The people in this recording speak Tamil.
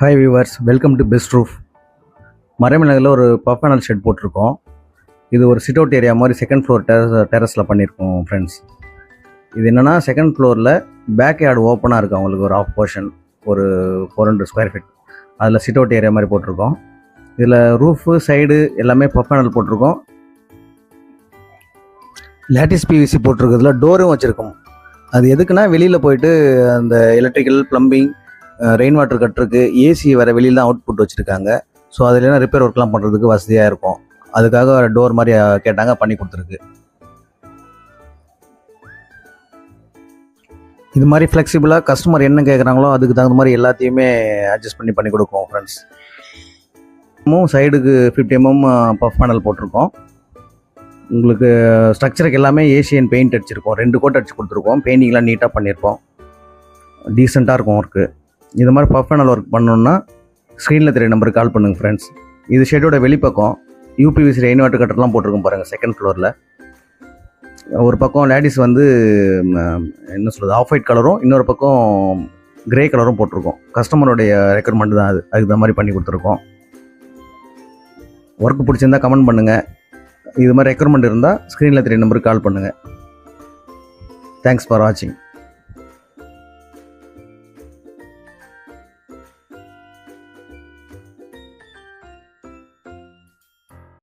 Hi viewers, welcome to best roof. மரமிளகில் ஒரு பஃப் பேனல் ஷெட் போட்டிருக்கோம். இது ஒரு சிட் அவுட் ஏரியா மாதிரி செகண்ட் ஃப்ளோர் டெரஸில் பண்ணியிருக்கோம் ஃப்ரெண்ட்ஸ். இது என்னென்னா, செகண்ட் ஃப்ளோரில் பேக் யார்டு ஓப்பனாக இருக்குது. அவங்களுக்கு ஒரு ஆஃப் போர்ஷன், ஒரு 400 ஸ்கொயர் ஃபீட். அதில் சிட் அவுட் ஏரியா மாதிரி போட்டிருக்கோம். இதில் ரூஃபு சைடு எல்லாமே பஃப் பேனல் போட்டிருக்கோம். லேட்டிஸ் பிவிசி போட்டிருக்கிறதுல டோரும் வச்சுருக்கோம். அது எதுக்குன்னா, வெளியில் போயிட்டு அந்த எலக்ட்ரிக்கல் ப்ளம்பிங், ரெயின் வாட்டர் கட்டுறதுக்கு, ஏசி வர வெளியில் தான் அவுட்புட் வச்சுருக்காங்க. ஸோ அதில் ரிப்பேர் ஒர்க்லாம் பண்ணுறதுக்கு வசதியாக இருக்கும். அதுக்காக டோர் மாதிரி கேட்டாங்க, பண்ணி கொடுத்துருக்கு. இது மாதிரி ஃப்ளெக்சிபிளாக கஸ்டமர் என்ன கேட்குறாங்களோ அதுக்கு தகுந்த மாதிரி எல்லாத்தையுமே அட்ஜஸ்ட் பண்ணி கொடுப்போம் ஃப்ரெண்ட்ஸ். சைடுக்கு 50 mm பஃப் பேனல் போட்டிருக்கோம். உங்களுக்கு ஸ்ட்ரக்சருக்கு எல்லாமே ஏசியன் பெயிண்ட் அடிச்சிருக்கோம். 2 கோட் அடிச்சு கொடுத்துருக்கோம். பெயிண்டிங்லாம் நீட்டாக பண்ணியிருக்கோம். டீசெண்டாக இருக்கும் ஒர்க்கு. இது மாதிரி பஃப் பேனல் ஒர்க் பண்ணணுன்னா ஸ்க்ரீனில் தெரிய நம்பருக்கு கால் பண்ணுங்கள் ஃப்ரெண்ட்ஸ். இது ஷெட்டோட வெளிப்பக்கம் யூபிவிசி ரெயின் வாட்டர் கட்டர்லாம் போட்டிருக்கோம் பாருங்கள். செகண்ட் ஃப்ளோரில் ஒரு பக்கம் லேடிஸ் வந்து என்ன சொல்கிறது, ஆஃப் ஒயிட் கலரும், இன்னொரு பக்கம் கிரே கலரும் போட்டிருக்கோம். கஸ்டமருடைய ரெக்குயர்மெண்ட் தான் அது. அதுக்கு தான் மாதிரி பண்ணி கொடுத்துருக்கோம். ஒர்க்கு பிடிச்சிருந்தால் கமெண்ட் பண்ணுங்கள். இது மாதிரி ரெக்குயர்மெண்ட் இருந்தால் ஸ்க்ரீனில் தெரிய நம்பருக்கு கால் பண்ணுங்கள். தேங்க்ஸ் ஃபார் வாட்சிங்.